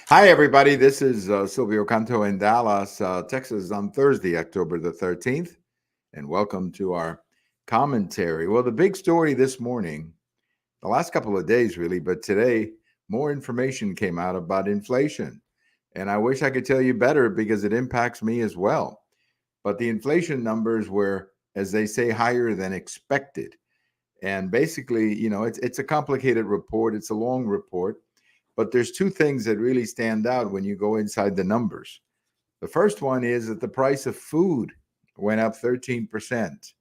Hi, everybody. This is Silvio Canto in Dallas, Texas, on Thursday, October the 13th. And welcome to our commentary. Well, the big story this morning, the last couple of days, really, but today, more information came out about inflation. And I wish I could tell you better because it impacts me as well. But the inflation numbers were, as they say, higher than expected. And basically, it's a complicated report, it's a long report. But there's two things that really stand out when you go inside the numbers. The first one is that the price of food went up 13%.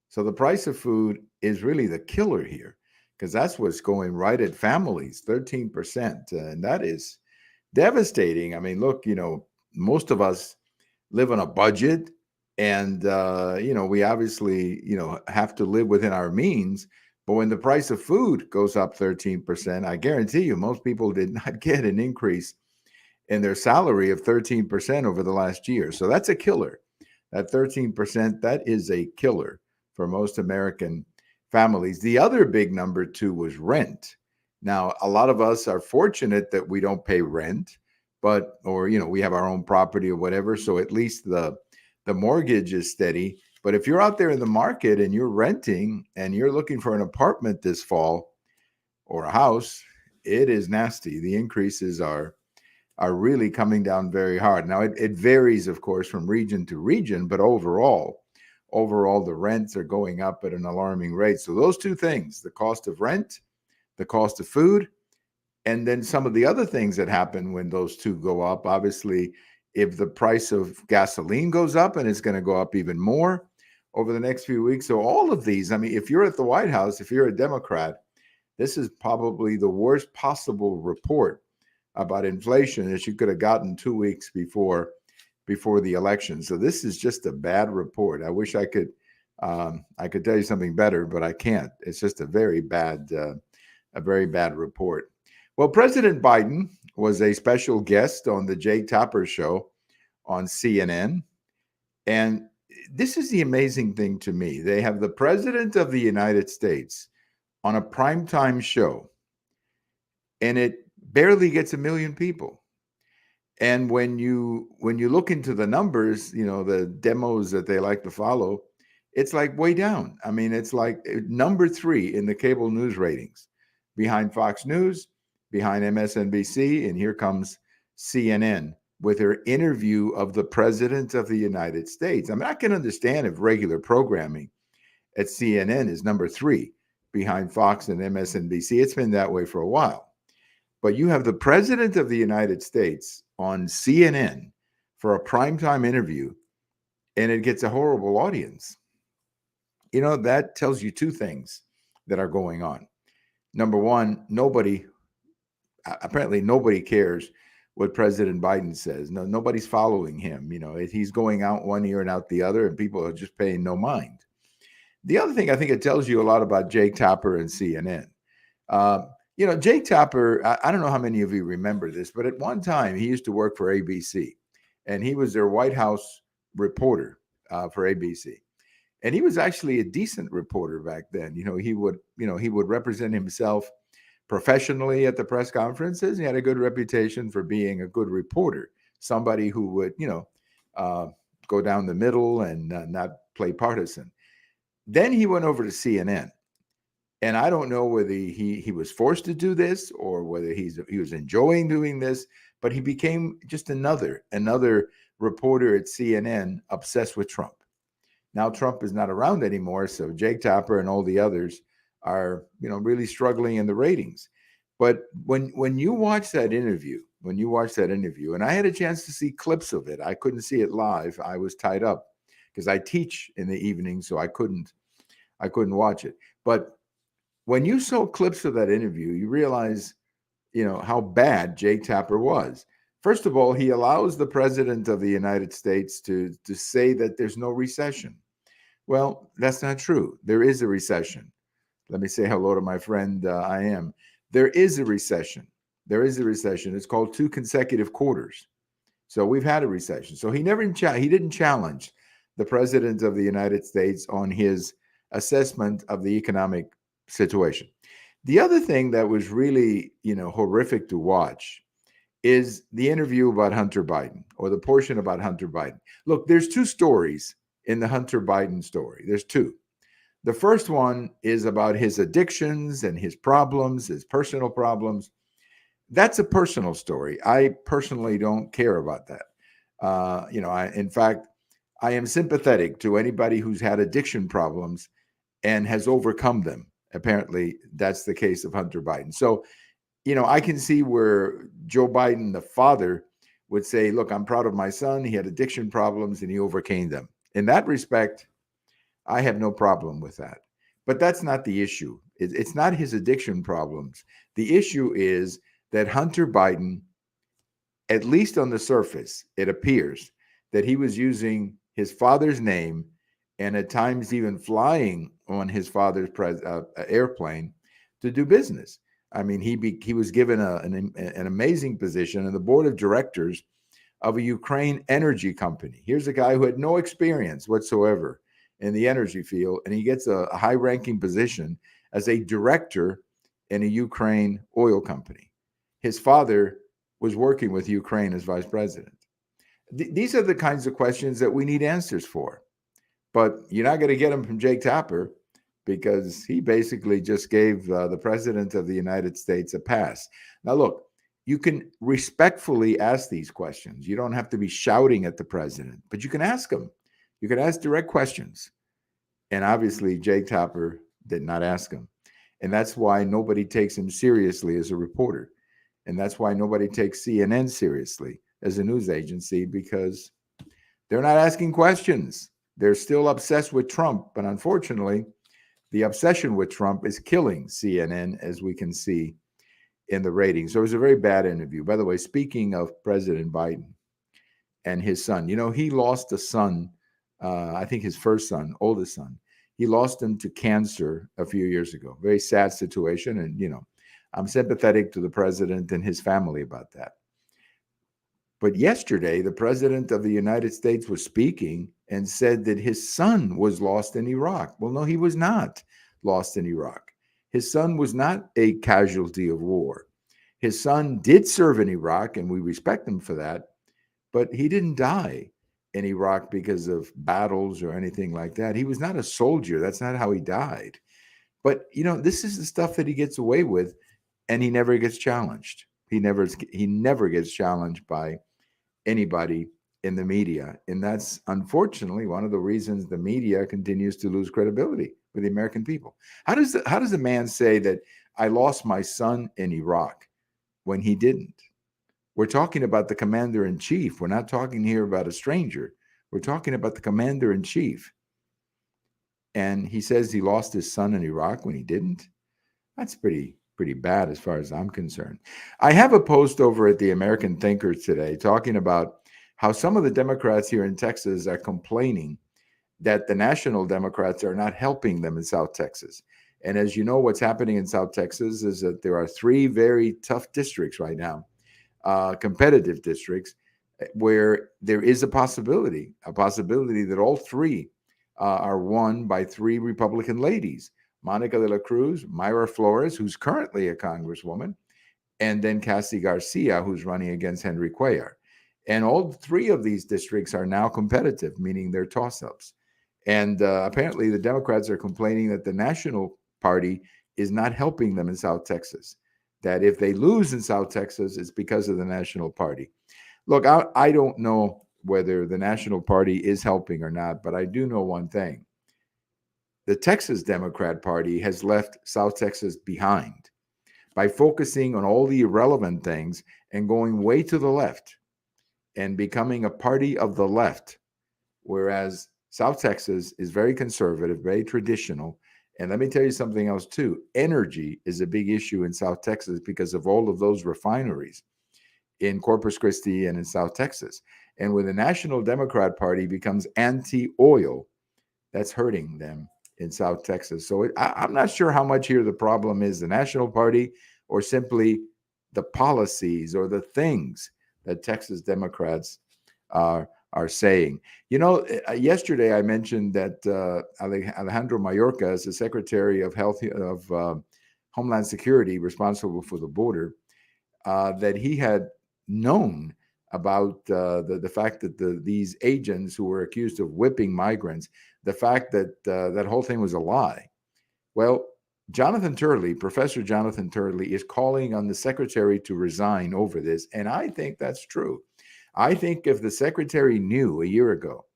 So the price of food is really the killer here because that's what's going right at families, 13%. And that is devastating. I mean, look, most of us live on a budget and we obviously have to live within our means, but when the price of food goes up 13%, I guarantee you most people did not get an increase in their salary of 13% over the last year. So that's a killer. That 13%, that is a killer for most American families. The other big number too was rent. Now, a lot of us are fortunate that we don't pay rent, but or we have our own property or whatever, so at least the mortgage is steady. But if you're out there in the market and you're renting and you're looking for an apartment this fall or a house, it is nasty. The increases are really coming down very hard. Now it varies, of course, from region to region, but overall the rents are going up at an alarming rate. So those two things, the cost of rent, the cost of food, and then some of the other things that happen when those two go up. Obviously, if the price of gasoline goes up, and it's going to go up even more over the next few weeks. So all of these, I mean, if you're at the White House, if you're a Democrat, this is probably the worst possible report about inflation that you could have gotten 2 weeks before the election. So this is just a bad report. I wish I could tell you something better, but I can't. It's just a very bad report. Well, President Biden was a special guest on the Jake Tapper show on CNN. And this is the amazing thing to me. They have the President of the United States on a primetime show, and it barely gets a million people. And when you look into the numbers, the demos that they like to follow, it's like way down. I mean, it's like number 3 in the cable news ratings, behind Fox News, behind MSNBC, and here comes CNN with their interview of the President of the United States. I mean, I can understand if regular programming at CNN is number 3 behind Fox and MSNBC. It's been that way for a while. But you have the President of the United States on CNN for a primetime interview, and it gets a horrible audience. That tells you two things that are going on. Number one, apparently nobody cares what President Biden says. No, nobody's following him. He's going out one ear and out the other, and people are just paying no mind. The other thing, I think it tells you a lot about Jake Tapper and CNN. Jake Tapper, I don't know how many of you remember this, but at one time he used to work for ABC, and he was their White House reporter for ABC. And he was actually a decent reporter back then. He would represent himself professionally at the press conferences. He had a good reputation for being a good reporter, somebody who would, uh, go down the middle and not play partisan. Then he went over to CNN, and I don't know whether he was forced to do this or whether he was enjoying doing this, but he became just another reporter at CNN obsessed with Trump. Now Trump is not around anymore, so Jake Tapper and all the others are really struggling in the ratings. But when you watch that interview, and I had a chance to see clips of it, I couldn't see it live. I was tied up because I teach in the evening, so I couldn't watch it. But when you saw clips of that interview, you realize, how bad Jake Tapper was. First of all, he allows the president of the United States to say that there's no recession. Well, that's not true. There is a recession. Let me say hello to my friend I am. There is a recession. There is a recession. It's called 2 consecutive quarters. So we've had a recession. So he didn't challenge the president of the United States on his assessment of the economic situation. The other thing that was really, horrific to watch is the interview about Hunter Biden, or the portion about Hunter Biden. Look, there's two stories in the Hunter Biden story. There's two. The first one is about his addictions and his problems, his personal problems. That's a personal story. I personally don't care about that. In fact, I am sympathetic to anybody who's had addiction problems and has overcome them. Apparently, that's the case of Hunter Biden. So, I can see where Joe Biden, the father, would say, look, I'm proud of my son. He had addiction problems and he overcame them. In that respect, I have no problem with that. But that's not the issue. It's not his addiction problems. The issue is that Hunter Biden, at least on the surface, it appears that he was using his father's name and at times even flying on his father's airplane to do business. I mean, he was given an amazing position in the board of directors of a Ukraine energy company. Here's a guy who had no experience whatsoever in the energy field, and he gets a high-ranking position as a director in a Ukraine oil company. His father was working with Ukraine as vice president. These are the kinds of questions that we need answers for. But you're not going to get them from Jake Tapper, because he basically just gave the president of the United States a pass. Now, look, you can respectfully ask these questions. You don't have to be shouting at the president, but you can ask him. You can ask direct questions. And obviously, Jake Tapper did not ask him. And that's why nobody takes him seriously as a reporter. And that's why nobody takes CNN seriously as a news agency, because they're not asking questions. They're still obsessed with Trump. But unfortunately, the obsession with Trump is killing CNN, as we can see in the ratings. So it was a very bad interview. By the way, speaking of President Biden and his son, he lost a son, I think his first son, oldest son. He lost him to cancer a few years ago. Very sad situation. And, I'm sympathetic to the president and his family about that. But yesterday, the president of the United States was speaking and said that his son was lost in Iraq. Well, no, he was not lost in Iraq. His son was not a casualty of war. His son did serve in Iraq, and we respect him for that, but he didn't die in Iraq because of battles or anything like that. He was not a soldier. That's not how he died. But, this is the stuff that he gets away with, and he never gets challenged. He never gets challenged by anybody in the media. And that's unfortunately one of the reasons the media continues to lose credibility with the American people. How does a man say that I lost my son in Iraq when he didn't? We're talking about the commander in chief. We're not talking here about a stranger. We're talking about the commander in chief. And he says he lost his son in Iraq when he didn't. That's pretty bad as far as I'm concerned. I have a post over at the American Thinkers today talking about how some of the Democrats here in Texas are complaining that the national Democrats are not helping them in South Texas. And as you know, what's happening in South Texas is that there are three very tough districts right now, competitive districts, where there is a possibility that all three are won by three Republican ladies: Monica de la Cruz, Mayra Flores, who's currently a congresswoman, and then Cassie Garcia, who's running against Henry Cuellar. And all three of these districts are now competitive, meaning they're toss-ups. And apparently the Democrats are complaining that the National Party is not helping them in South Texas, that if they lose in South Texas, it's because of the National Party. Look, I don't know whether the National Party is helping or not, but I do know one thing. The Texas Democrat Party has left South Texas behind by focusing on all the irrelevant things and going way to the left and becoming a party of the left, whereas South Texas is very conservative, very traditional. And let me tell you something else too. Energy is a big issue in South Texas because of all of those refineries in Corpus Christi and in South Texas. And when the National Democrat Party becomes anti-oil, that's hurting them in South Texas. So I'm not sure how much here the problem is the National Party or simply the policies or the things that Texas Democrats are saying. Yesterday I mentioned that Alejandro Mayorkas, the Secretary of Homeland Security, responsible for the border, that he had known about the fact that these agents who were accused of whipping migrants, the fact that that whole thing was a lie. Well, Jonathan Turley, Professor Jonathan Turley, is calling on the secretary to resign over this. And I think that's true. I think if the secretary knew a year ago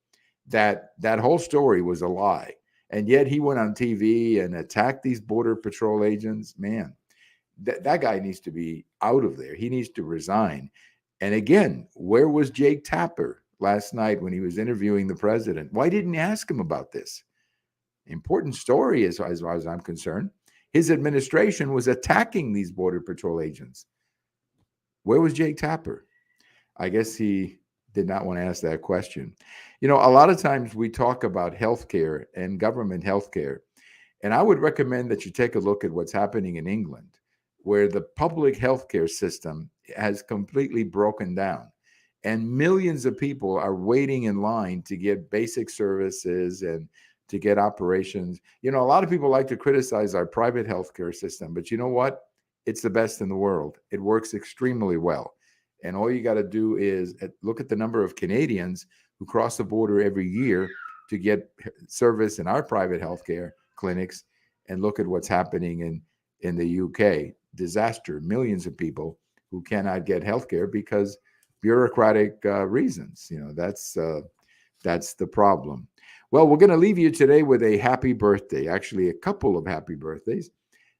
that that whole story was a lie, and yet he went on TV and attacked these Border Patrol agents, man, that guy needs to be out of there. He needs to resign. And again, where was Jake Tapper last night when he was interviewing the president? Why didn't he ask him about this? Important story as far as I'm concerned. His administration was attacking these Border Patrol agents. Where was Jake Tapper? I guess he did not want to ask that question. You know, a lot of times we talk about healthcare and government healthcare, and I would recommend that you take a look at what's happening in England, where the public healthcare system has completely broken down. And millions of people are waiting in line to get basic services and to get operations. You know, a lot of people like to criticize our private healthcare system, but you know what? It's the best in the world. It works extremely well. And all you got to do is look at the number of Canadians who cross the border every year to get service in our private healthcare clinics, and look at what's happening in the UK. Disaster. Millions of people who cannot get healthcare because bureaucratic reasons. You know, that's the problem. Well, we're going to leave you today with a happy birthday. Actually, a couple of happy birthdays.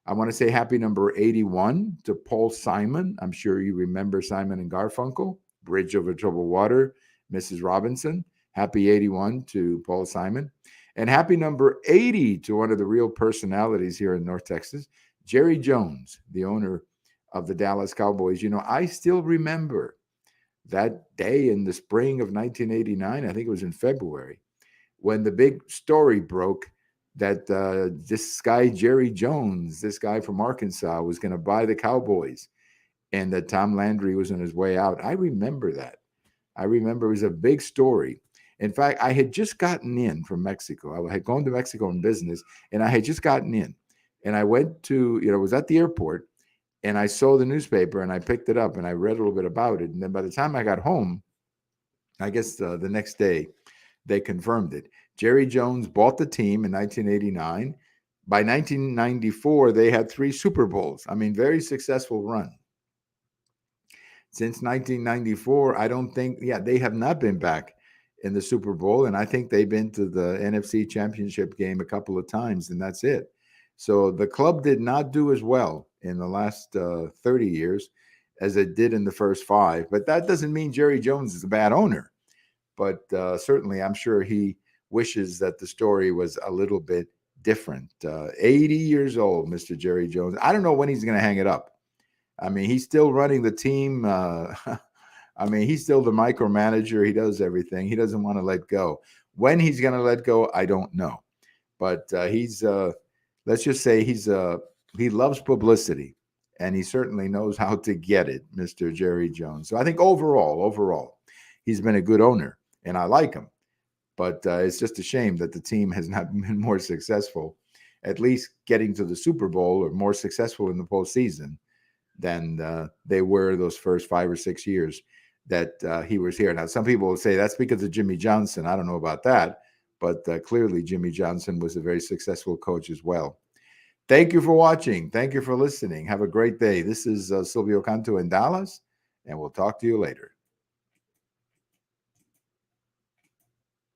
I want to say happy number 81 to Paul Simon. I'm sure you remember Simon and Garfunkel, Bridge Over Troubled Water, Mrs. Robinson. Happy 81 to Paul Simon. And happy number 80 to one of the real personalities here in North Texas, Jerry Jones, the owner of the Dallas Cowboys. You know, I still remember that day in the spring of 1989, I think it was in February, when the big story broke that this guy, Jerry Jones, this guy from Arkansas, was going to buy the Cowboys, and that Tom Landry was on his way out. I remember that. I remember it was a big story. In fact, I had just gotten in from Mexico. I had gone to Mexico in business, and I had just gotten in. And I went to, was at the airport, and I saw the newspaper, and I picked it up, and I read a little bit about it. And then by the time I got home, I guess the next day, they confirmed it. Jerry Jones bought the team in 1989. By 1994, they had 3 Super Bowls. I mean, very successful run. Since 1994, I don't think, they have not been back in the Super Bowl. And I think they've been to the NFC Championship game a couple of times, and that's it. So the club did not do as well in the last 30 years as it did in the first 5. But that doesn't mean Jerry Jones is a bad owner. But certainly, I'm sure he wishes that the story was a little bit different. 80 years old, Mr. Jerry Jones. I don't know when he's going to hang it up. I mean, he's still running the team. I mean, he's still the micromanager. He does everything. He doesn't want to let go. When he's going to let go, I don't know. But he's, let's just say he loves publicity, and he certainly knows how to get it, Mr. Jerry Jones. So I think overall, he's been a good owner, and I like him. But it's just a shame that the team has not been more successful, at least getting to the Super Bowl, or more successful in the postseason than they were those first 5 or 6 years that he was here. Now, some people will say that's because of Jimmy Johnson. I don't know about that, but clearly Jimmy Johnson was a very successful coach as well. Thank you for watching. Thank you for listening. Have a great day. This is Silvio Canto in Dallas, and we'll talk to you later.